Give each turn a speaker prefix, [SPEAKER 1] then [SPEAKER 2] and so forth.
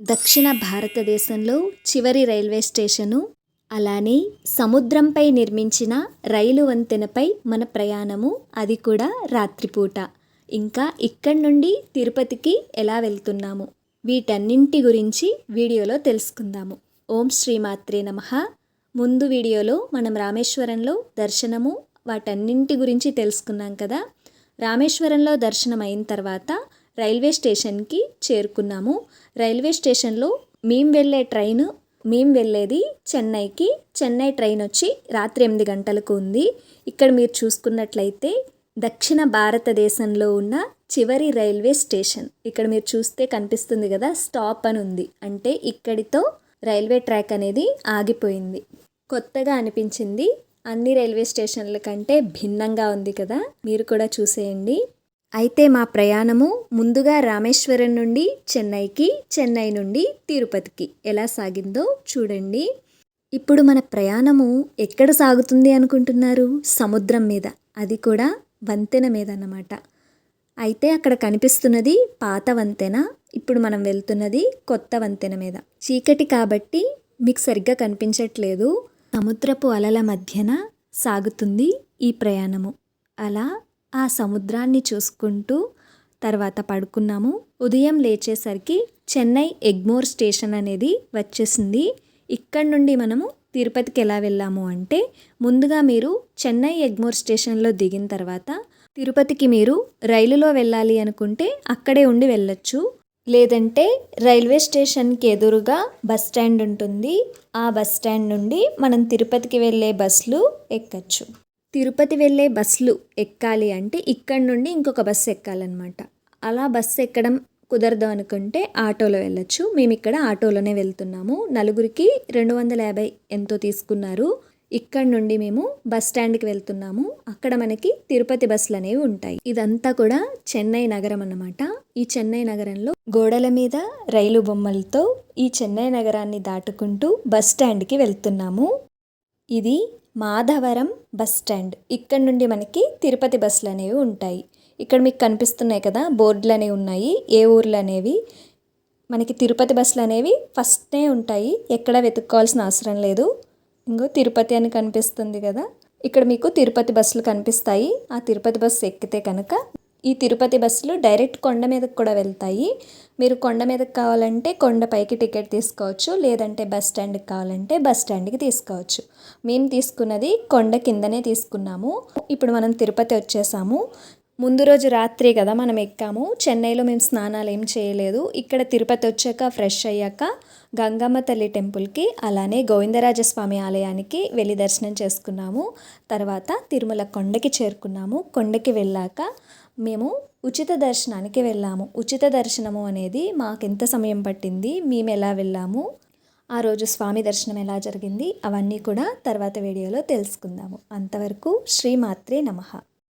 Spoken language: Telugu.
[SPEAKER 1] దక్షిణ భారతదేశంలో చివరి రైల్వే స్టేషను, అలానే సముద్రంపై నిర్మించిన రైలు వంతెనపై మన ప్రయాణము, అది కూడా రాత్రిపూట. ఇంకా ఇక్కడి నుండి తిరుపతికి ఎలా వెళ్తున్నాము, వీటన్నింటి గురించి వీడియోలో తెలుసుకుందాము. ఓం శ్రీమాత్రే నమః. ముందు వీడియోలో మనం రామేశ్వరంలో దర్శనము, వాటన్నింటి గురించి తెలుసుకున్నాం కదా. రామేశ్వరంలో దర్శనం అయిన తర్వాత రైల్వే స్టేషన్కి చేరుకున్నాము. రైల్వే స్టేషన్లో మేము వెళ్ళేది చెన్నైకి. చెన్నై ట్రైన్ వచ్చి రాత్రి 8 గంటలకు ఉంది. ఇక్కడ మీరు చూసుకున్నట్లయితే దక్షిణ భారతదేశంలో ఉన్న చివరి రైల్వే స్టేషన్. ఇక్కడ మీరు చూస్తే కనిపిస్తుంది కదా, స్టాప్ అని ఉంది. అంటే ఇక్కడితో రైల్వే ట్రాక్ అనేది ఆగిపోయింది. కొత్తగా అనిపించింది, అన్ని రైల్వే స్టేషన్ల కంటే భిన్నంగా ఉంది కదా, మీరు కూడా చూసేయండి. అయితే మా ప్రయాణము ముందుగా రామేశ్వరం నుండి చెన్నైకి, చెన్నై నుండి తిరుపతికి ఎలా సాగిందో చూడండి. ఇప్పుడు మన ప్రయాణము ఎక్కడ సాగుతుంది అనుకుంటున్నారు? సముద్రం మీద, అది కూడా వంతెన మీద అన్నమాట. అయితే అక్కడ కనిపిస్తున్నది పాత వంతెన, ఇప్పుడు మనం వెళ్తున్నది కొత్త వంతెన మీద. చీకటి కాబట్టి మీకు సరిగ్గా కనిపించట్లేదు. సముద్రపు అలల మధ్యన సాగుతుంది ఈ ప్రయాణము. అలా ఆ సముద్రాన్ని చూసుకుంటూ తర్వాత పడుకున్నాము. ఉదయం లేచేసరికి చెన్నై ఎగ్మోర్ స్టేషన్ అనేది వచ్చేసింది. ఇక్కడ నుండి మనము తిరుపతికి ఎలా వెళ్ళాము అంటే, ముందుగా మీరు చెన్నై ఎగ్మోర్ స్టేషన్లో దిగిన తర్వాత తిరుపతికి మీరు రైలులో వెళ్ళాలి అనుకుంటే అక్కడే ఉండి వెళ్ళొచ్చు. లేదంటే రైల్వే స్టేషన్కి ఎదురుగా బస్ స్టాండ్ ఉంటుంది. ఆ బస్ స్టాండ్ నుండి మనం తిరుపతికి వెళ్ళే బస్సులు ఎక్కచ్చు. తిరుపతి వెళ్ళే బస్సులు ఎక్కాలి అంటే ఇక్కడి నుండి ఇంకొక బస్సు ఎక్కాలన్నమాట. అలా బస్సు ఎక్కడం కుదరదు అనుకుంటే ఆటోలో వెళ్ళొచ్చు. మేము ఇక్కడ ఆటోలోనే వెళ్తున్నాము. నలుగురికి 250 ఎంతో తీసుకున్నారు. ఇక్కడ నుండి మేము బస్ స్టాండ్కి వెళ్తున్నాము. అక్కడ మనకి తిరుపతి బస్సులు అనేవి ఉంటాయి. ఇదంతా కూడా చెన్నై నగరం అన్నమాట. ఈ చెన్నై నగరంలో గోడల మీద రైలు బొమ్మలతో ఈ చెన్నై నగరాన్ని దాటుకుంటూ బస్ స్టాండ్కి వెళ్తున్నాము. ఇది మాధవరం బస్ స్టాండ్. ఇక్కడ నుండి మనకి తిరుపతి బస్సులు అనేవి ఉంటాయి. ఇక్కడ మీకు కనిపిస్తున్నాయి కదా, బోర్డులు అనేవి ఉన్నాయి, ఏ ఊర్లు అనేవి. మనకి తిరుపతి బస్సులు అనేవి ఫస్టే ఉంటాయి, ఎక్కడ వెతుక్కోవాల్సిన అవసరం లేదు. ఇంకో తిరుపతి అని కనిపిస్తుంది కదా, ఇక్కడ మీకు తిరుపతి బస్సులు కనిపిస్తాయి. ఆ తిరుపతి బస్సు ఎక్కితే కనుక ఈ తిరుపతి బస్సులు డైరెక్ట్ కొండ మీదకి కూడా వెళ్తాయి. మీరు కొండ మీదకి కావాలంటే కొండపైకి టికెట్ తీసుకోవచ్చు, లేదంటే బస్ స్టాండ్కి కావాలంటే బస్ స్టాండ్కి తీసుకోవచ్చు. మేము తీసుకున్నది కొండ కిందనే తీసుకున్నాము. ఇప్పుడు మనం తిరుపతి వచ్చేసాము. ముందు రోజు రాత్రి కదా మనం ఎక్కాము. చెన్నైలో మేము స్నానాలు ఏం చేయలేదు. ఇక్కడ తిరుపతి వచ్చాక ఫ్రెష్ అయ్యాక గంగమ్మ తల్లి టెంపుల్కి, అలానే గోవిందరాజస్వామి ఆలయానికి వెళ్ళి దర్శనం చేసుకున్నాము. తర్వాత తిరుమల కొండకి చేరుకున్నాము. కొండకి వెళ్ళాక మేము ఉచిత దర్శనానికి వెళ్ళాము. ఉచిత దర్శనము అనేది మాకు ఎంత సమయం పట్టింది, మేము ఎలా వెళ్ళాము, ఆ రోజు స్వామి దర్శనం ఎలా జరిగింది, అవన్నీ కూడా తర్వాత వీడియోలో తెలుసుకుందాము. అంతవరకు శ్రీమాత్రే నమః.